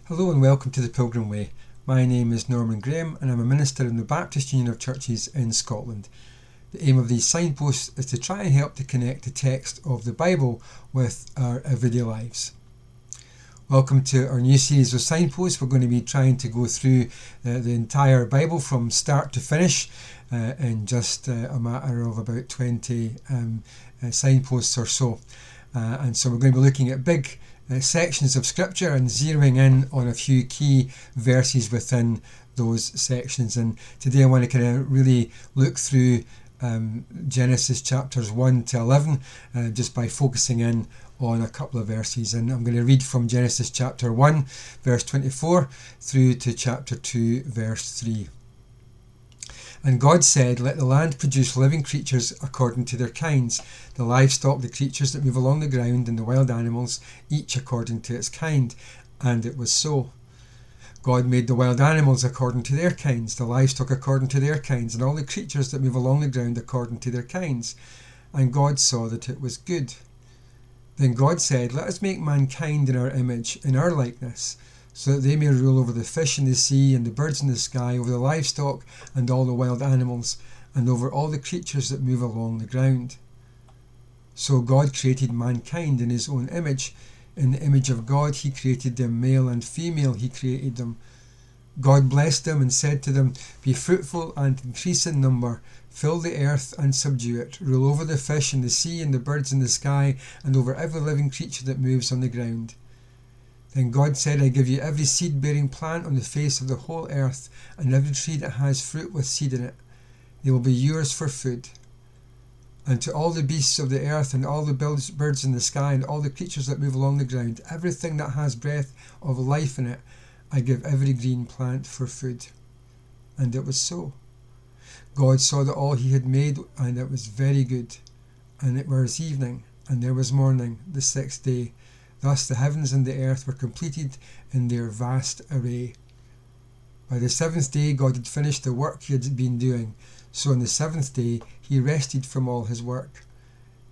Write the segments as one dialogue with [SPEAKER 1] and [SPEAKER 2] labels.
[SPEAKER 1] Hello and welcome to the Pilgrim Way. My name is Norman Graham and I'm a minister in the Baptist Union of Churches in Scotland. The aim of these signposts is to try and help to connect the text of the Bible with our everyday lives. Welcome to our new series of signposts. We're going to be trying to go through the entire Bible from start to finish in just a matter of about 20 signposts or so. And so we're going to be looking at big sections of scripture and zeroing in on a few key verses within those sections. And today I want to kind of really look through Genesis chapters 1 to 11 just by focusing in on a couple of verses. And I'm going to read from Genesis chapter 1 verse 24 through to chapter 2 verse 3. And God said, "Let the land produce living creatures according to their kinds, the livestock, the creatures that move along the ground, and the wild animals, each according to its kind." And it was so. God made the wild animals according to their kinds, the livestock according to their kinds, and all the creatures that move along the ground according to their kinds. And God saw that it was good. Then God said, "Let us make mankind in our image, in our likeness, so that they may rule over the fish in the sea and the birds in the sky, over the livestock and all the wild animals, and over all the creatures that move along the ground." So God created mankind in his own image. In the image of God he created them, male and female he created them. God blessed them and said to them, "Be fruitful and increase in number, fill the earth and subdue it, rule over the fish in the sea and the birds in the sky, and over every living creature that moves on the ground." Then God said, "I give you every seed-bearing plant on the face of the whole earth, and every tree that has fruit with seed in it. They will be yours for food. And to all the beasts of the earth, and all the birds in the sky, and all the creatures that move along the ground, everything that has breath of life in it, I give every green plant for food." And it was so. God saw that all he had made, and it was very good. And it was evening, and there was morning, the sixth day. Thus the heavens and the earth were completed in their vast array. By the seventh day God had finished the work he had been doing. So on the seventh day he rested from all his work.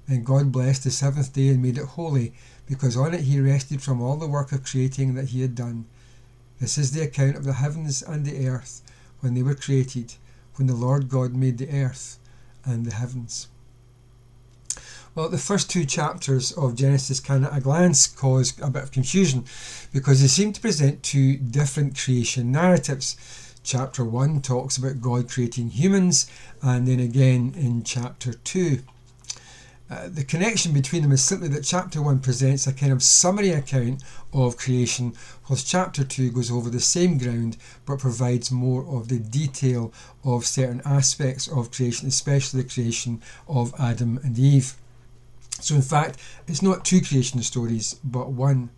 [SPEAKER 1] And God blessed the seventh day and made it holy, because on it he rested from all the work of creating that he had done. This is the account of the heavens and the earth when they were created, when the Lord God made the earth and the heavens. Well, the first two chapters of Genesis can at a glance cause a bit of confusion because they seem to present two different creation narratives. Chapter 1 talks about God creating humans, and then again in chapter 2. The connection between them is simply that chapter 1 presents a kind of summary account of creation, whilst chapter 2 goes over the same ground but provides more of the detail of certain aspects of creation, especially the creation of Adam and Eve. So in fact, it's not two creation stories, but one.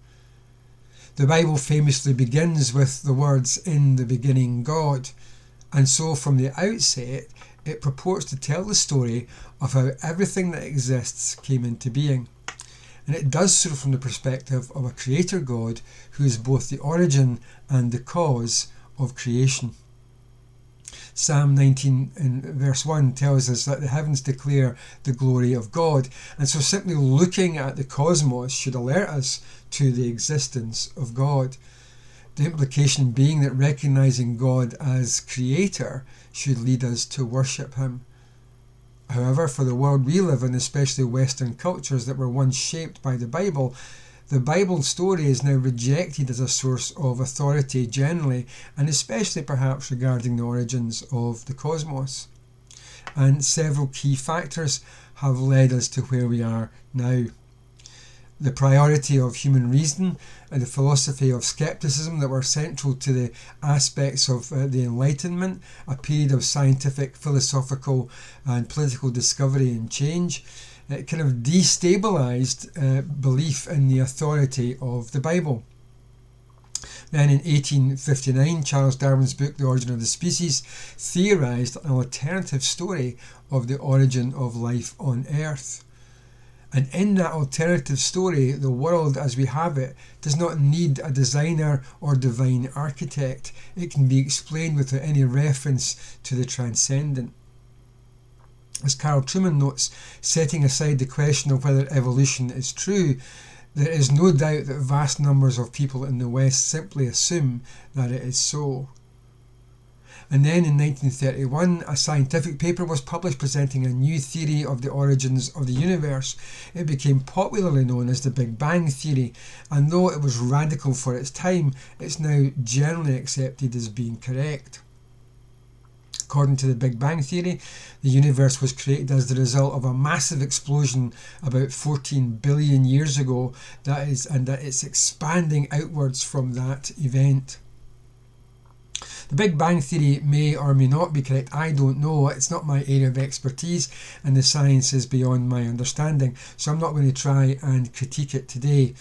[SPEAKER 1] The Bible famously begins with the words, "In the beginning God," and so from the outset it purports to tell the story of how everything that exists came into being. And it does so from the perspective of a creator God who is both the origin and the cause of creation. Psalm 19 in verse 1 tells us that the heavens declare the glory of God, and so simply looking at the cosmos should alert us to the existence of God. The implication being that recognizing God as creator should lead us to worship him. However, for the world we live in, especially Western cultures that were once shaped by the Bible story is now rejected as a source of authority generally, and especially perhaps regarding the origins of the cosmos. And several key factors have led us to where we are now. The priority of human reason and the philosophy of skepticism that were central to the aspects of the Enlightenment, a period of scientific, philosophical and political discovery and change. It kind of destabilised belief in the authority of the Bible. Then in 1859, Charles Darwin's book, The Origin of the Species, theorised an alternative story of the origin of life on Earth. And in that alternative story, the world as we have it does not need a designer or divine architect. It can be explained without any reference to the transcendent. As Carl Trueman notes, setting aside the question of whether evolution is true, There is no doubt that vast numbers of people in the West simply assume that it is so. And then in 1931, a scientific paper was published presenting a new theory of the origins of the universe. It became popularly known as the Big Bang Theory, and though it was radical for its time, it's now generally accepted as being correct. According to the Big Bang Theory, the universe was created as the result of a massive explosion about 14 billion years ago, and that it's expanding outwards from that event. The Big Bang Theory may or may not be correct. I don't know. It's not my area of expertise, and the science is beyond my understanding, so I'm not going to try and critique it today.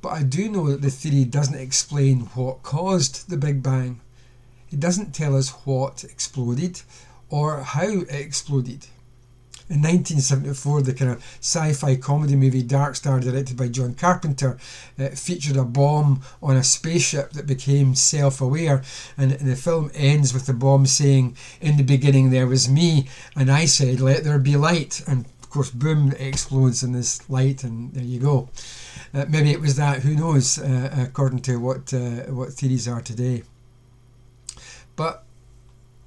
[SPEAKER 1] But I do know that the theory doesn't explain what caused the Big Bang. It doesn't tell us what exploded or how it exploded. In 1974, the kind of sci-fi comedy movie Dark Star, directed by John Carpenter, featured a bomb on a spaceship that became self-aware, and the film ends with the bomb saying, "In the beginning there was me, and I said, let there be light," and of course, boom, it explodes in this light, and there you go. Maybe it was that, who knows, according to what theories are today. But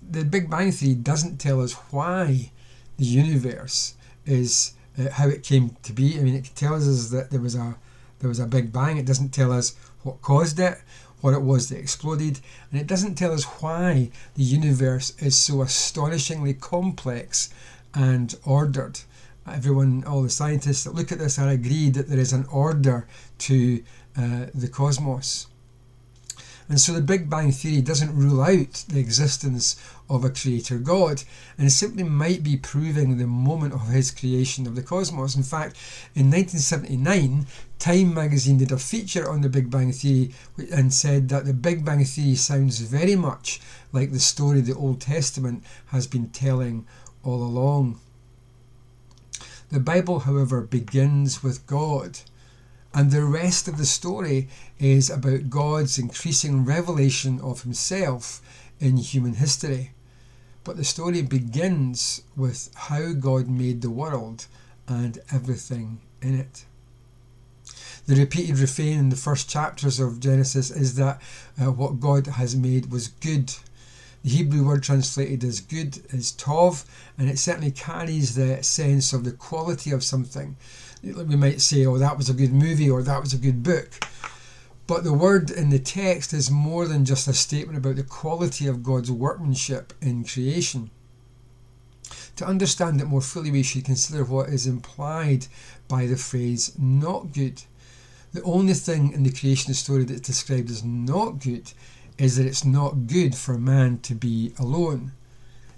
[SPEAKER 1] the Big Bang Theory doesn't tell us why the universe is how it came to be. I mean, it tells us that there was a Big Bang. It doesn't tell us what caused it, what it was that exploded, and it doesn't tell us why the universe is so astonishingly complex and ordered. All the scientists that look at this are agreed that there is an order to the cosmos. And so the Big Bang Theory doesn't rule out the existence of a creator God, and simply might be proving the moment of his creation of the cosmos. In fact, in 1979, Time magazine did a feature on the Big Bang Theory and said that the Big Bang Theory sounds very much like the story the Old Testament has been telling all along. The Bible, however, begins with God, and the rest of the story is about God's increasing revelation of himself in human history. But the story begins with how God made the world and everything in it. The repeated refrain in the first chapters of Genesis is that what God has made was good. The Hebrew word translated as good is tov, and it certainly carries the sense of the quality of something. We might say, oh, that was a good movie, or that was a good book. But the word in the text is more than just a statement about the quality of God's workmanship in creation. To understand it more fully, we should consider what is implied by the phrase not good. The only thing in the creation story that's described as not good is that it's not good for man to be alone.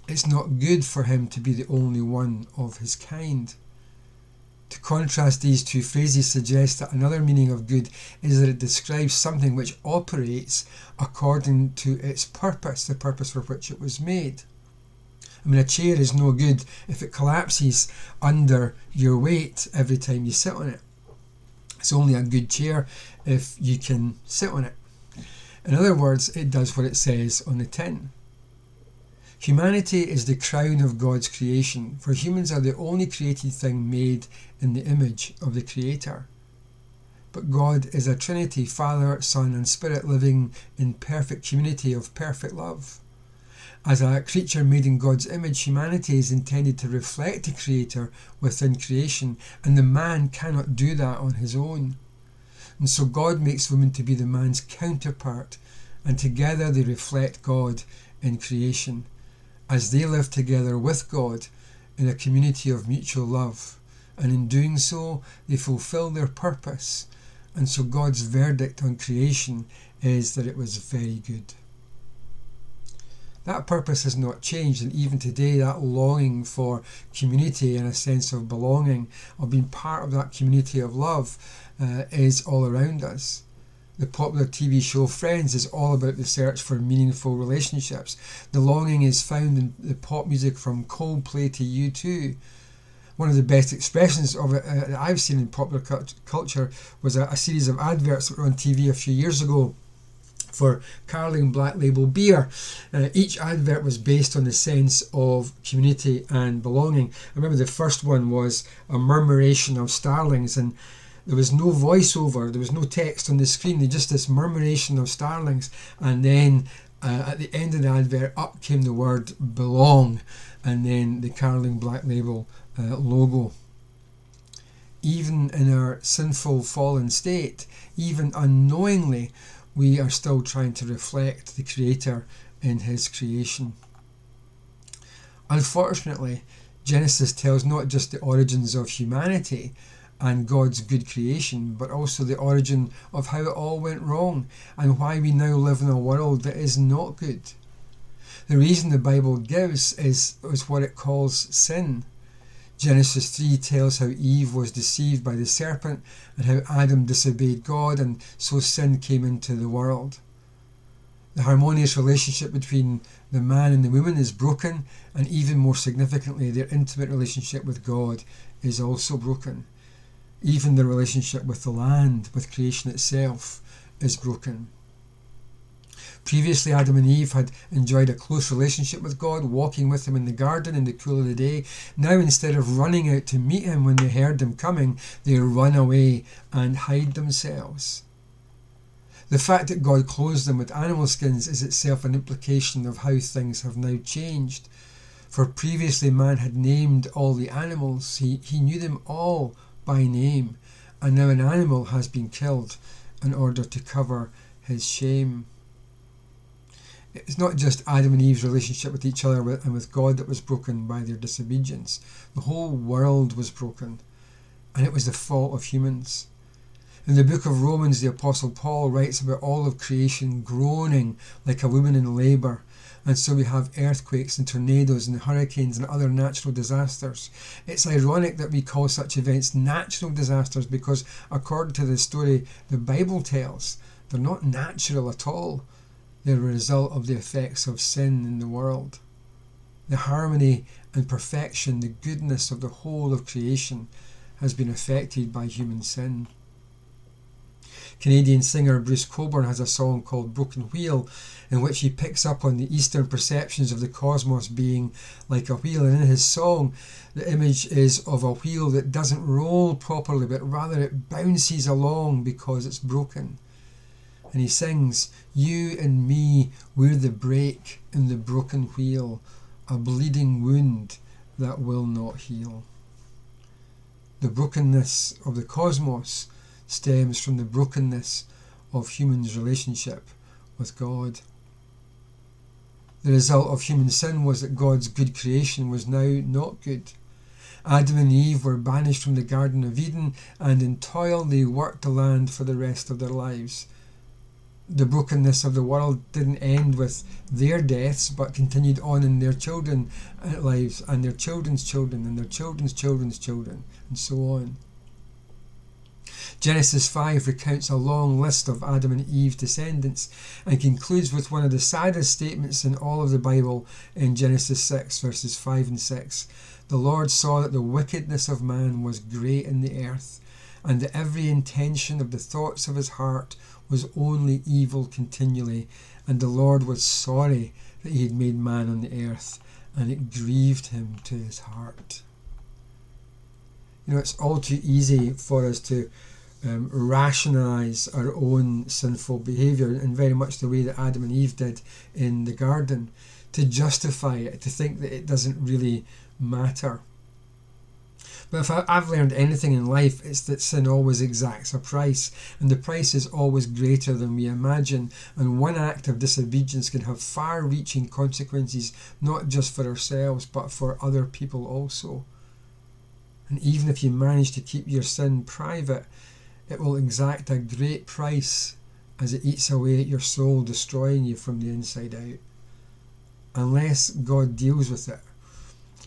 [SPEAKER 1] It's not good for him to be the only one of his kind. To contrast these two phrases suggests that another meaning of good is that it describes something which operates according to its purpose, the purpose for which it was made. I mean, a chair is no good if it collapses under your weight every time you sit on it. It's only a good chair if you can sit on it. In other words, it does what it says on the tin. Humanity is the crown of God's creation, for humans are the only created thing made in the image of the Creator. But God is a Trinity, Father, Son and Spirit, living in perfect community of perfect love. As a creature made in God's image, humanity is intended to reflect the Creator within creation, and the man cannot do that on his own. And so God makes woman to be the man's counterpart, and together they reflect God in creation, as they live together with God in a community of mutual love. And in doing so, they fulfill their purpose. And so God's verdict on creation is that it was very good. That purpose has not changed, and even today that longing for community and a sense of belonging, of being part of that community of love, is all around us. The popular TV show Friends is all about the search for meaningful relationships. The longing is found in the pop music from Coldplay to U2. One of the best expressions of it that I've seen in popular culture was a series of adverts that were on TV a few years ago for Carling Black Label beer. Each advert was based on the sense of community and belonging. I remember the first one was a murmuration of starlings, and There was no voiceover, there was no text on the screen, just this murmuration of starlings, and then at the end of the advert up came the word belong, and then the Carling Black Label logo. Even in our sinful fallen state, even unknowingly, we are still trying to reflect the Creator in His creation. Unfortunately, Genesis tells not just the origins of humanity and God's good creation, but also the origin of how it all went wrong and why we now live in a world that is not good. The reason the Bible gives is what it calls sin. Genesis 3 tells how Eve was deceived by the serpent and how Adam disobeyed God, and so sin came into the world. The harmonious relationship between the man and the woman is broken, and even more significantly, their intimate relationship with God is also broken. Even the relationship with the land, with creation itself, is broken. Previously, Adam and Eve had enjoyed a close relationship with God, walking with Him in the garden in the cool of the day. Now, instead of running out to meet Him when they heard Him coming, they run away and hide themselves. The fact that God clothes them with animal skins is itself an implication of how things have now changed. For previously man had named all the animals, he knew them all by name, and now an animal has been killed in order to cover his shame. It's not just Adam and Eve's relationship with each other and with God that was broken by their disobedience. The whole world was broken, and it was the fault of humans. In the book of Romans, the Apostle Paul writes about all of creation groaning like a woman in labour. And so we have earthquakes and tornadoes and hurricanes and other natural disasters. It's ironic that we call such events natural disasters because, according to the story the Bible tells, they're not natural at all. They're a result of the effects of sin in the world. The harmony and perfection, the goodness of the whole of creation has been affected by human sin. Canadian singer Bruce Cockburn has a song called Broken Wheel, in which he picks up on the Eastern perceptions of the cosmos being like a wheel, and in his song the image is of a wheel that doesn't roll properly, but rather it bounces along because it's broken. And he sings, "You and me, we're the break in the broken wheel, a bleeding wound that will not heal." The brokenness of the cosmos stems from the brokenness of humans' relationship with God. The result of human sin was that God's good creation was now not good. Adam and Eve were banished from the Garden of Eden, and in toil they worked the land for the rest of their lives. The brokenness of the world didn't end with their deaths, but continued on in their children's lives, and their children's children, and their children's children's children, and so on. Genesis 5 recounts a long list of Adam and Eve's descendants and concludes with one of the saddest statements in all of the Bible in Genesis 6 verses 5 and 6. The Lord saw that the wickedness of man was great in the earth, and that every intention of the thoughts of his heart was only evil continually, and the Lord was sorry that he had made man on the earth, and it grieved him to his heart. You know, it's all too easy for us to rationalise our own sinful behaviour in very much the way that Adam and Eve did in the garden, to justify it, to think that it doesn't really matter. But if I've learned anything in life, it's that sin always exacts a price, and the price is always greater than we imagine, and one act of disobedience can have far-reaching consequences, not just for ourselves but for other people also. And even if you manage to keep your sin private, it will exact a great price as it eats away at your soul, destroying you from the inside out. Unless God deals with it,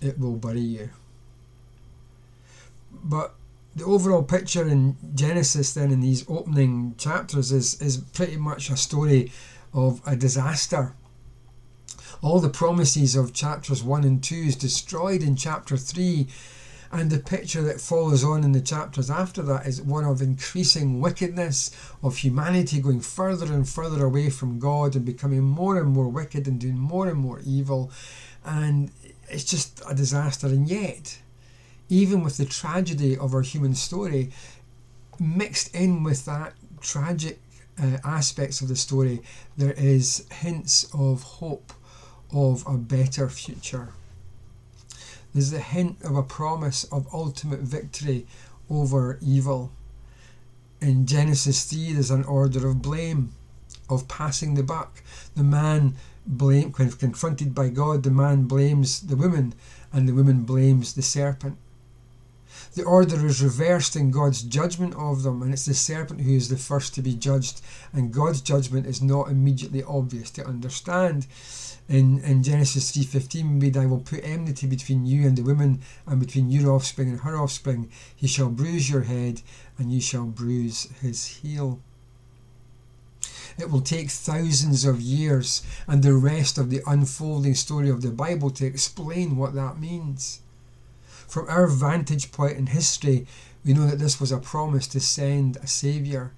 [SPEAKER 1] it will bury you. But the overall picture in Genesis then, in these opening chapters, is pretty much a story of a disaster. All the promises of chapters 1 and 2 is destroyed in chapter 3, and the picture that follows on in the chapters after that is one of increasing wickedness, of humanity going further and further away from God and becoming more and more wicked and doing more and more evil, and it's just a disaster. And yet, even with the tragedy of our human story, mixed in with that tragic aspects of the story, there is hints of hope of a better future. There's the hint of a promise of ultimate victory over evil. In Genesis 3, there's an order of blame, of passing the buck. The man when confronted by God, the man blames the woman, and the woman blames the serpent. The order is reversed in God's judgment of them, and it's the serpent who is the first to be judged, and God's judgment is not immediately obvious to understand. In Genesis 3:15, we read, I will put enmity between you and the woman, and between your offspring and her offspring. He shall bruise your head, and you shall bruise his heel. It will take thousands of years and the rest of the unfolding story of the Bible to explain what that means. From our vantage point in history, we know that this was a promise to send a saviour,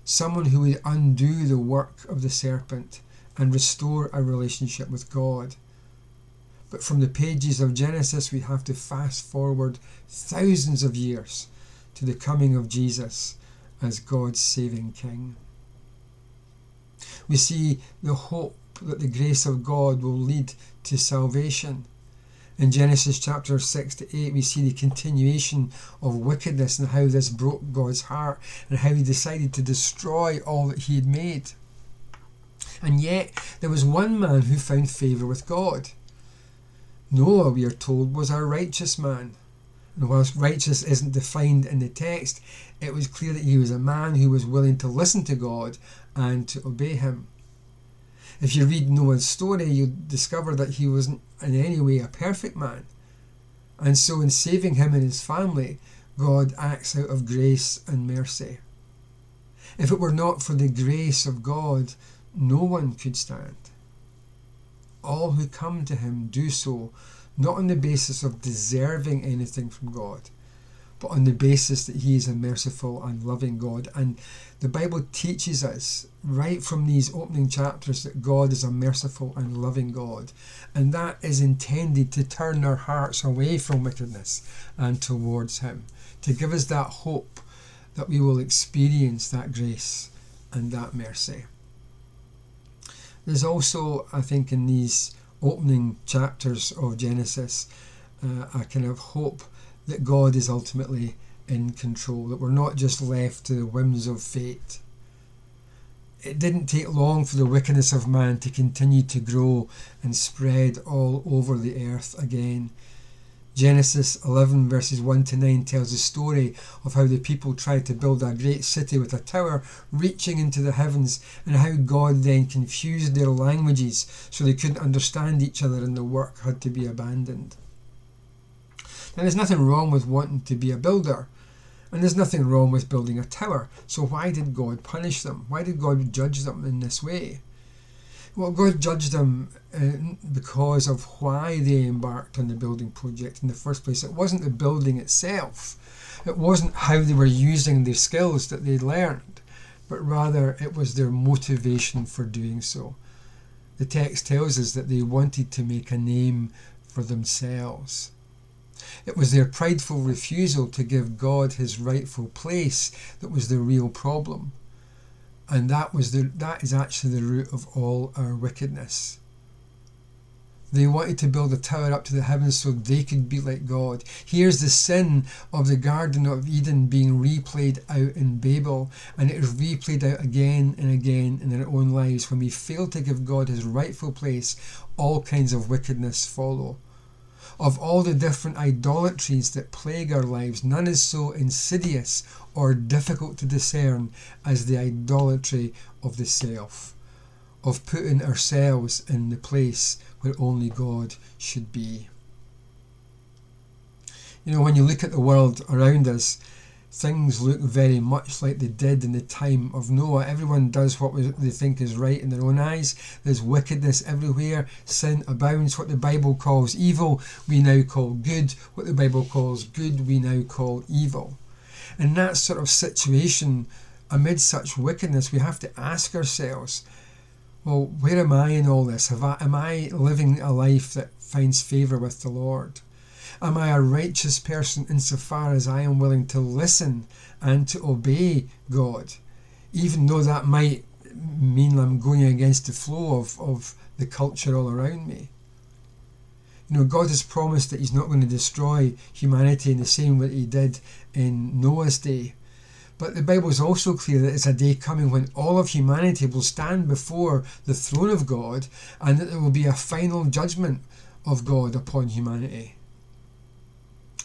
[SPEAKER 1] someone who would undo the work of the serpent and restore a relationship with God. But from the pages of Genesis, we have to fast forward thousands of years to the coming of Jesus as God's saving King. We see the hope that the grace of God will lead to salvation. In Genesis chapter 6 to 8, we see the continuation of wickedness and how this broke God's heart and how he decided to destroy all that he had made. And yet, there was one man who found favour with God. Noah, we are told, was a righteous man. And whilst righteous isn't defined in the text, it was clear that he was a man who was willing to listen to God and to obey him. If you read Noah's story, you'll discover that he wasn't in any way a perfect man. And so in saving him and his family, God acts out of grace and mercy. If it were not for the grace of God, no one could stand. All who come to him do so not on the basis of deserving anything from God, but on the basis that he is a merciful and loving God. And the Bible teaches us right from these opening chapters that God is a merciful and loving God, and that is intended to turn our hearts away from wickedness and towards him, to give us that hope that we will experience that grace and that mercy. There's also, I think, in these opening chapters of Genesis, a kind of hope that God is ultimately in control, that we're not just left to the whims of fate. It didn't take long for the wickedness of man to continue to grow and spread all over the earth again. Genesis 11 verses 1 to 9 tells the story of how the people tried to build a great city with a tower reaching into the heavens, and how God then confused their languages so they couldn't understand each other and the work had to be abandoned. Now, there's nothing wrong with wanting to be a builder, and there's nothing wrong with building a tower. So why did God punish them? Why did God judge them in this way? Well, God judged them because of why they embarked on the building project in the first place. It wasn't the building itself. It wasn't how they were using their skills that they'd learned, but rather it was their motivation for doing so. The text tells us that they wanted to make a name for themselves. It was their prideful refusal to give God his rightful place that was the real problem. And that is actually the root of all our wickedness. They wanted to build a tower up to the heavens so they could be like God. Here's the sin of the Garden of Eden being replayed out in Babel, and it is replayed out again and again in our own lives. When we fail to give God his rightful place, all kinds of wickedness follow. Of all the different idolatries that plague our lives, none is so insidious or difficult to discern as the idolatry of the self, of putting ourselves in the place where only God should be. You know, when you look at the world around us, things look very much like they did in the time of Noah. Everyone does what they think is right in their own eyes. There's wickedness everywhere. Sin abounds. What the Bible calls evil, we now call good. What the Bible calls good, we now call evil. In that sort of situation, amid such wickedness, we have to ask ourselves, well, where am I in all this? Am I living a life that finds favour with the Lord? Am I a righteous person insofar as I am willing to listen and to obey God, even though that might mean I'm going against the flow of the culture all around me? You know, God has promised that he's not going to destroy humanity in the same way that he did in Noah's day. But the Bible is also clear that there's a day coming when all of humanity will stand before the throne of God, and that there will be a final judgment of God upon humanity.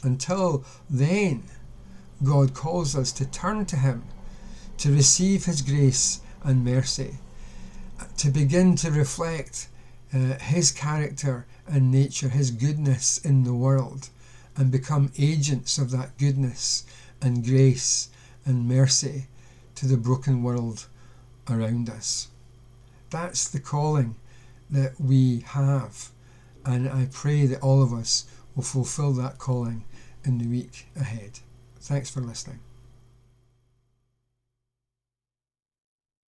[SPEAKER 1] Until then, God calls us to turn to him, to receive his grace and mercy, to begin to reflect his character and nature, his goodness in the world, and become agents of that goodness and grace and mercy to the broken world around us. That's the calling that we have, and I pray that all of us will fulfill that calling in the week ahead. Thanks for listening.